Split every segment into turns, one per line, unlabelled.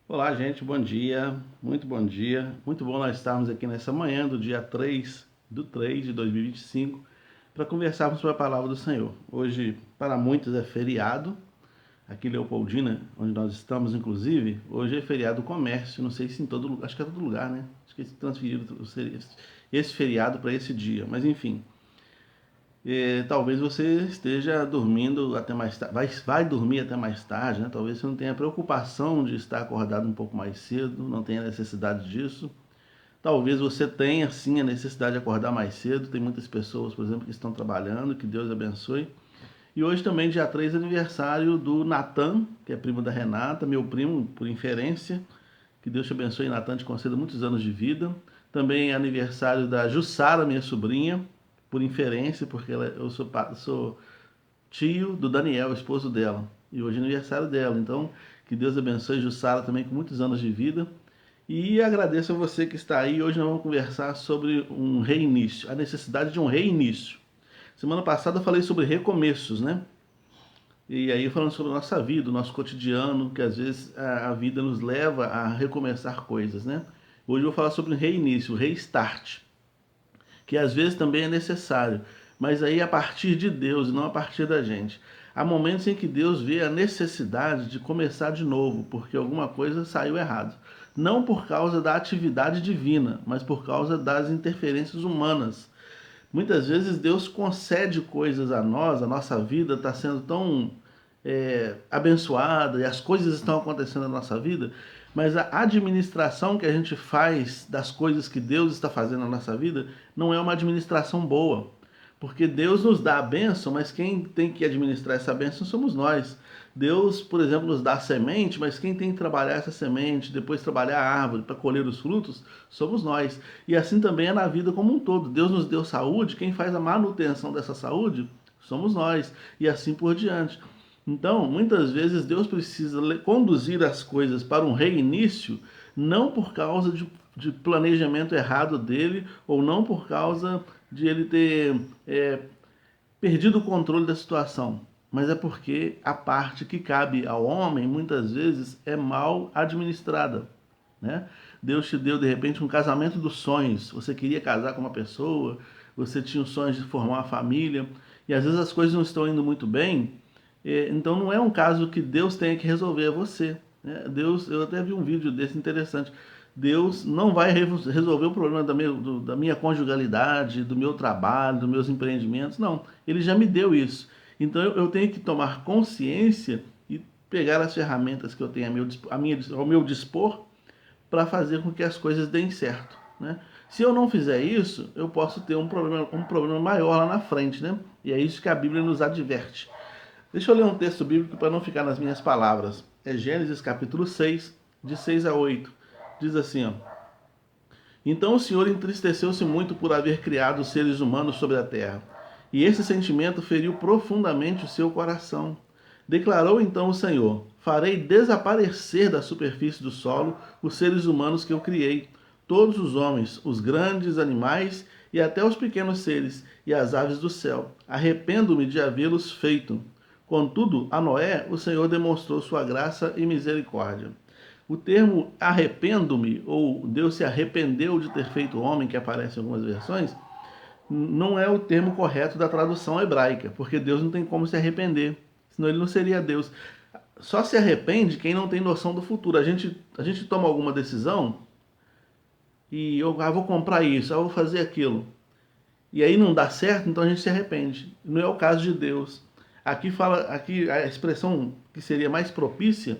Olá, gente, bom dia, muito bom dia. Muito bom nós estarmos aqui nessa manhã do dia 3 de 2025 para conversarmos sobre a palavra do Senhor. Hoje, para muitos, é feriado. Aqui em Leopoldina, onde nós estamos, inclusive, hoje é feriado do comércio. Não sei se em todo lugar, acho que é todo lugar, né? Acho que eles transferiram esse feriado para esse dia, mas enfim. Talvez você esteja dormindo até mais tarde, vai dormir até mais tarde, né? Talvez você não tenha preocupação de estar acordado um pouco mais cedo, não tenha necessidade disso. Talvez você tenha sim a necessidade de acordar mais cedo. Tem muitas pessoas, por exemplo, que estão trabalhando, que Deus abençoe. E hoje também, dia 3, é aniversário do Natan, que é primo da Renata, meu primo por inferência. Que Deus te abençoe, Natan, te conceda muitos anos de vida. Também é aniversário da Jussara, minha sobrinha, por inferência, porque eu sou tio do Daniel, esposo dela. E hoje é aniversário dela. Então, que Deus abençoe Jussara também com muitos anos de vida. E agradeço a você que está aí. Hoje nós vamos conversar sobre um reinício, a necessidade de um reinício. Semana passada eu falei sobre recomeços, né? E aí falando sobre a nossa vida, o nosso cotidiano, que às vezes a vida nos leva a recomeçar coisas, né? Hoje eu vou falar sobre o reinício, o restart, que às vezes também é necessário, mas aí a partir de Deus e não a partir da gente. Há momentos em que Deus vê a necessidade de começar de novo, porque alguma coisa saiu errado. Não por causa da atividade divina, mas por causa das interferências humanas. Muitas vezes Deus concede coisas a nós, a nossa vida está sendo tão abençoada e as coisas estão acontecendo na nossa vida, mas a administração que a gente faz das coisas que Deus está fazendo na nossa vida não é uma administração boa. Porque Deus nos dá a bênção, mas quem tem que administrar essa bênção somos nós. Deus, por exemplo, nos dá a semente, mas quem tem que trabalhar essa semente, depois trabalhar a árvore para colher os frutos, somos nós. E assim também é na vida como um todo. Deus nos deu saúde, quem faz a manutenção dessa saúde somos nós. E assim por diante. Então, muitas vezes Deus precisa conduzir as coisas para um reinício, não por causa de planejamento errado dele, ou não por causa de ele ter perdido o controle da situação, mas é porque a parte que cabe ao homem, muitas vezes, é mal administrada. Né? Deus te deu, de repente, um casamento dos sonhos. Você queria casar com uma pessoa, você tinha o sonho de formar uma família, e às vezes as coisas não estão indo muito bem, então não é um caso que Deus tenha que resolver, é você. Né? Deus, eu até vi um vídeo desse interessante. Deus não vai resolver o problema da minha conjugalidade, do meu trabalho, dos meus empreendimentos. Não, Ele já me deu isso. Então eu tenho que tomar consciência e pegar as ferramentas que eu tenho ao meu dispor para fazer com que as coisas deem certo. Né? Se eu não fizer isso, eu posso ter um problema maior lá na frente. Né? E é isso que a Bíblia nos adverte. Deixa eu ler um texto bíblico para não ficar nas minhas palavras. É Gênesis capítulo 6, de 6 a 8. Diz assim, ó. Então o Senhor entristeceu-se muito por haver criado os seres humanos sobre a terra, e esse sentimento feriu profundamente o seu coração. Declarou então o Senhor: Farei desaparecer da superfície do solo os seres humanos que eu criei, todos os homens, os grandes animais e até os pequenos seres, e as aves do céu. Arrependo-me de havê-los feito. Contudo, a Noé o Senhor demonstrou sua graça e misericórdia. O termo arrependo-me, ou Deus se arrependeu de ter feito o homem, que aparece em algumas versões, não é o termo correto da tradução hebraica, porque Deus não tem como se arrepender, senão ele não seria Deus. Só se arrepende quem não tem noção do futuro. A gente toma alguma decisão e eu vou comprar isso, vou fazer aquilo. E aí não dá certo, então a gente se arrepende. Não é o caso de Deus. Aqui a expressão que seria mais propícia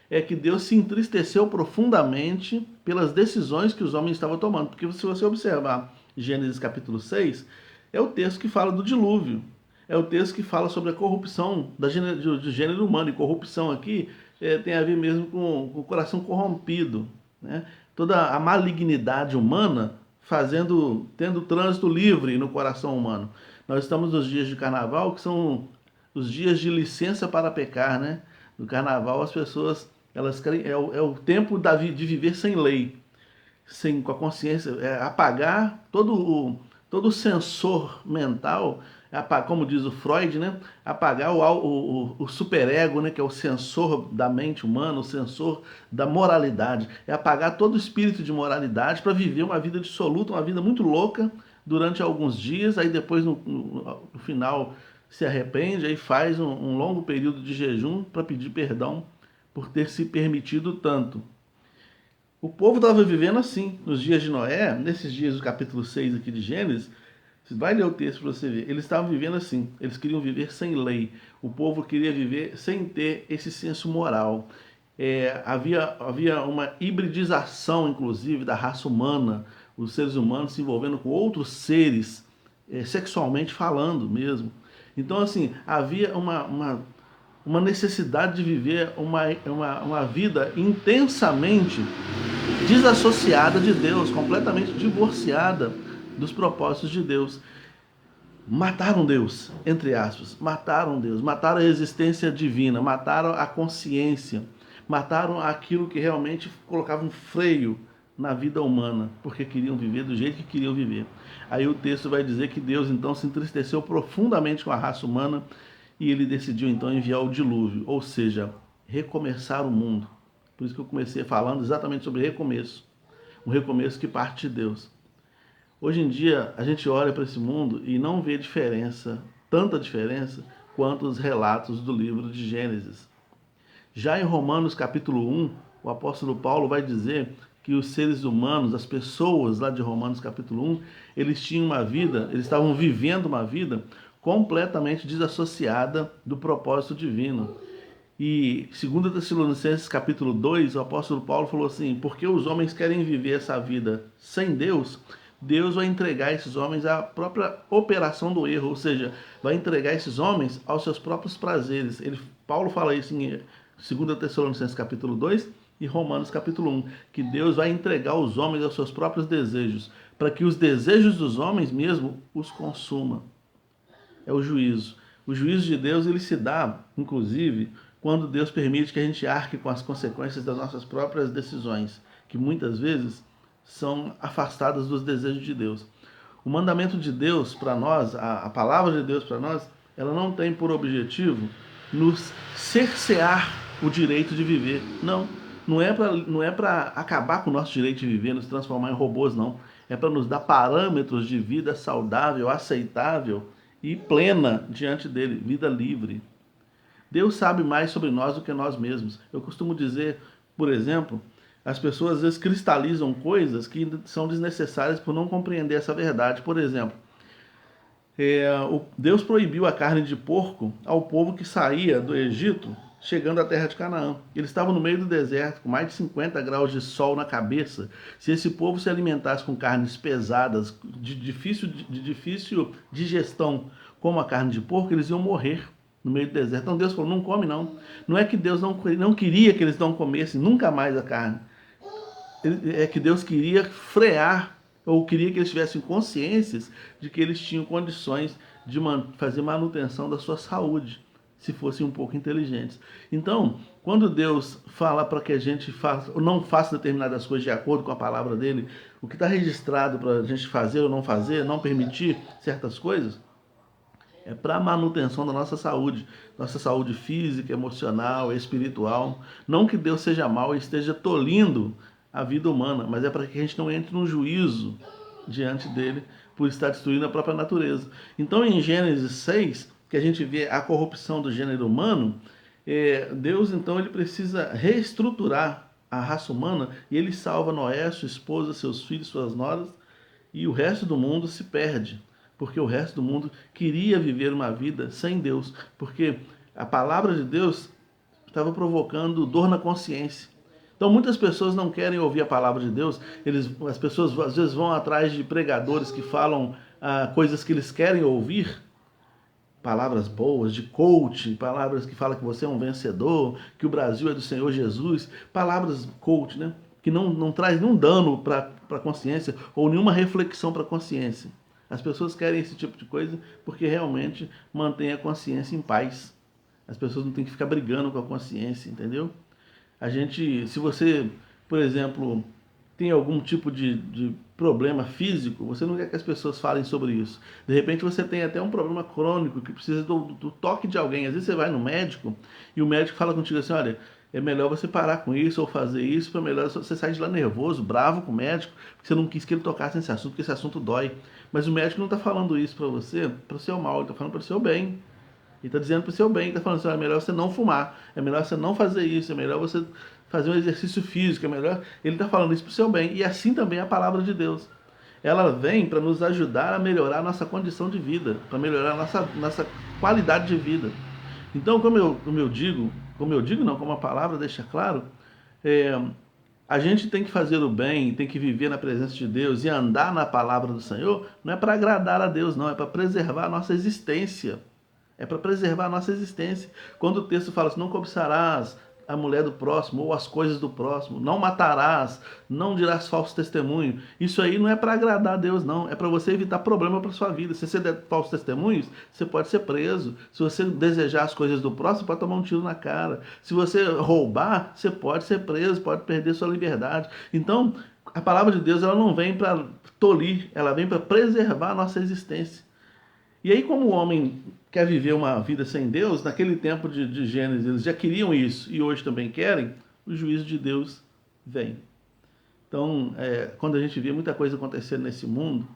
é que Deus se entristeceu profundamente pelas decisões que os homens estavam tomando. Porque se você observar Gênesis capítulo 6, é o texto que fala do dilúvio. É o texto que fala sobre a corrupção do gênero humano. E corrupção aqui tem a ver mesmo com o coração corrompido. Né? Toda a malignidade humana tendo trânsito livre no coração humano. Nós estamos nos dias de carnaval, que são os dias de licença para pecar, né? No carnaval as pessoas elas querem, é o tempo de viver sem lei, com a consciência, apagar todo o sensor mental como diz o Freud, né? Apagar o superego, né? Que é o sensor da mente humana, o sensor da moralidade. É apagar todo o espírito de moralidade para viver uma vida dissoluta, uma vida muito louca durante alguns dias, aí depois no final se arrepende, aí faz um longo período de jejum para pedir perdão por ter se permitido tanto. O povo estava vivendo assim, nos dias de Noé, nesses dias do capítulo 6 aqui de Gênesis, você vai ler o texto para você ver, eles estavam vivendo assim, eles queriam viver sem lei, o povo queria viver sem ter esse senso moral. Havia uma hibridização, inclusive, da raça humana, os seres humanos se envolvendo com outros seres, sexualmente falando mesmo. Então, assim, havia uma necessidade de viver uma vida intensamente desassociada de Deus, completamente divorciada dos propósitos de Deus. Mataram Deus, entre aspas, mataram Deus, mataram a existência divina, mataram a consciência, mataram aquilo que realmente colocava um freio na vida humana, porque queriam viver do jeito que queriam viver. Aí o texto vai dizer que Deus então se entristeceu profundamente com a raça humana e ele decidiu então enviar o dilúvio, ou seja, recomeçar o mundo. Por isso que eu comecei falando exatamente sobre recomeço, um recomeço que parte de Deus. Hoje em dia, a gente olha para esse mundo e não vê diferença, tanta diferença, quanto os relatos do livro de Gênesis. Já em Romanos capítulo 1, o apóstolo Paulo vai dizer que os seres humanos, as pessoas lá de Romanos capítulo 1, eles tinham uma vida, eles estavam vivendo uma vida completamente desassociada do propósito divino. E 2 Tessalonicenses capítulo 2, o apóstolo Paulo falou assim, porque os homens querem viver essa vida sem Deus, Deus vai entregar esses homens à própria operação do erro, ou seja, vai entregar esses homens aos seus próprios prazeres. Paulo fala isso em 2 Tessalonicenses capítulo 2 e Romanos capítulo 1, que Deus vai entregar os homens aos seus próprios desejos, para que os desejos dos homens mesmo os consuma. É o juízo. O juízo de Deus ele se dá, inclusive, quando Deus permite que a gente arque com as consequências das nossas próprias decisões, que muitas vezes são afastadas dos desejos de Deus. O mandamento de Deus para nós, a palavra de Deus para nós, ela não tem por objetivo nos cercear o direito de viver. Não, não é para acabar com o nosso direito de viver, nos transformar em robôs, não. É para nos dar parâmetros de vida saudável, aceitável e plena diante dele, vida livre. Deus sabe mais sobre nós do que nós mesmos. Eu costumo dizer, por exemplo, as pessoas às vezes cristalizam coisas que são desnecessárias por não compreender essa verdade. Por exemplo, Deus proibiu a carne de porco ao povo que saía do Egito, chegando à terra de Canaã. Eles estavam no meio do deserto, com mais de 50 graus de sol na cabeça. Se esse povo se alimentasse com carnes pesadas, de difícil digestão, como a carne de porco, eles iam morrer no meio do deserto. Então Deus falou, não come não. Não é que Deus não queria que eles não comessem nunca mais a carne. É que Deus queria frear, ou queria que eles tivessem consciências de que eles tinham condições de fazer manutenção da sua saúde, se fossem um pouco inteligentes. Então, quando Deus fala para que a gente faça, ou não faça determinadas coisas de acordo com a palavra dele, o que está registrado para a gente fazer ou não fazer, não permitir certas coisas, é para a manutenção da nossa saúde física, emocional, espiritual. Não que Deus seja mau e esteja tolindo a vida humana, mas é para que a gente não entre num juízo diante dele por estar destruindo a própria natureza. Então, em Gênesis 6, que a gente vê a corrupção do gênero humano, Deus, então, ele precisa reestruturar a raça humana e ele salva Noé, sua esposa, seus filhos, suas noras, e o resto do mundo se perde, porque o resto do mundo queria viver uma vida sem Deus, porque a palavra de Deus estava provocando dor na consciência. Então muitas pessoas não querem ouvir a palavra de Deus, as pessoas às vezes vão atrás de pregadores que falam coisas que eles querem ouvir, palavras boas, de coach, palavras que falam que você é um vencedor, que o Brasil é do Senhor Jesus, palavras coach, né? Que não traz nenhum dano para a consciência ou nenhuma reflexão para a consciência. As pessoas querem esse tipo de coisa porque realmente mantém a consciência em paz. As pessoas não têm que ficar brigando com a consciência, entendeu? Se você, por exemplo, tem algum tipo de problema físico, você não quer que as pessoas falem sobre isso. De repente você tem até um problema crônico que precisa do toque de alguém. Às vezes você vai no médico e o médico fala contigo assim, olha, é melhor você parar com isso ou fazer isso, para melhor você sair de lá nervoso, bravo com o médico, porque você não quis que ele tocasse nesse assunto, porque esse assunto dói. Mas o médico não está falando isso para você, para o seu mal, ele está falando para o seu bem. Ele está dizendo para o seu bem, está falando assim, é melhor você não fumar, é melhor você não fazer isso, é melhor você fazer um exercício físico, é melhor. Ele está falando isso para o seu bem. E assim também é a palavra de Deus. Ela vem para nos ajudar a melhorar a nossa condição de vida, para melhorar a nossa qualidade de vida. Então, como eu digo não, como a palavra deixa claro, é, a gente tem que fazer o bem, tem que viver na presença de Deus e andar na palavra do Senhor, não é para agradar a Deus, não, é para preservar a nossa existência. É para preservar a nossa existência. Quando o texto fala assim, não cobiçarás a mulher do próximo ou as coisas do próximo, não matarás, não dirás falso testemunho. Isso aí não é para agradar a Deus, não. É para você evitar problema para sua vida. Se você der falsos testemunhos, você pode ser preso. Se você desejar as coisas do próximo, pode tomar um tiro na cara. Se você roubar, você pode ser preso, pode perder sua liberdade. Então, a palavra de Deus ela não vem para tolir, ela vem para preservar a nossa existência. E aí, como o homem quer viver uma vida sem Deus, naquele tempo de Gênesis eles já queriam isso e hoje também querem, o juízo de Deus vem. Então, quando a gente vê muita coisa acontecendo nesse mundo,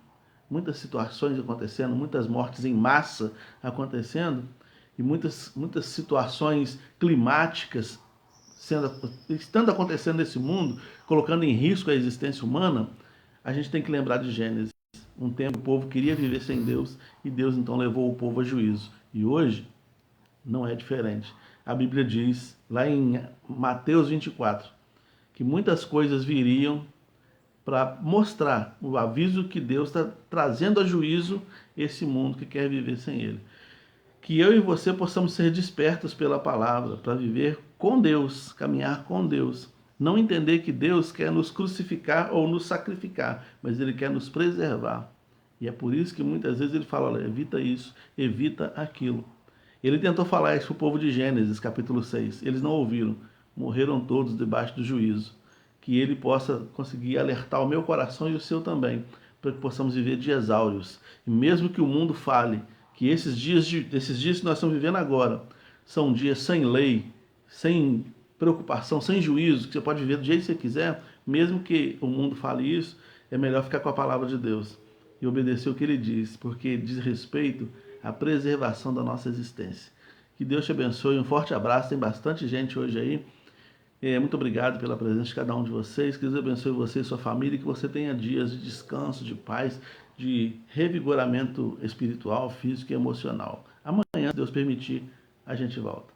muitas situações acontecendo, muitas mortes em massa acontecendo, e muitas situações climáticas estando acontecendo nesse mundo, colocando em risco a existência humana, a gente tem que lembrar de Gênesis. Um tempo o povo queria viver sem Deus e Deus então levou o povo a juízo. E hoje não é diferente. A Bíblia diz, lá em Mateus 24, que muitas coisas viriam para mostrar o aviso que Deus está trazendo a juízo esse mundo que quer viver sem Ele. Que eu e você possamos ser despertos pela palavra, para viver com Deus, caminhar com Deus. Não entender que Deus quer nos crucificar ou nos sacrificar, mas Ele quer nos preservar. E é por isso que muitas vezes Ele fala, olha, evita isso, evita aquilo. Ele tentou falar isso para o povo de Gênesis, capítulo 6. Eles não ouviram. Morreram todos debaixo do juízo. Que Ele possa conseguir alertar o meu coração e o seu também, para que possamos viver dias áureos. E mesmo que o mundo fale que esses dias que nós estamos vivendo agora são dias sem lei, sem preocupação, sem juízo, que você pode viver do jeito que você quiser, mesmo que o mundo fale isso, é melhor ficar com a palavra de Deus e obedecer o que Ele diz, porque diz respeito à preservação da nossa existência. Que Deus te abençoe, um forte abraço, tem bastante gente hoje aí. Muito obrigado pela presença de cada um de vocês, que Deus abençoe você e sua família, que você tenha dias de descanso, de paz, de revigoramento espiritual, físico e emocional. Amanhã, se Deus permitir, a gente volta.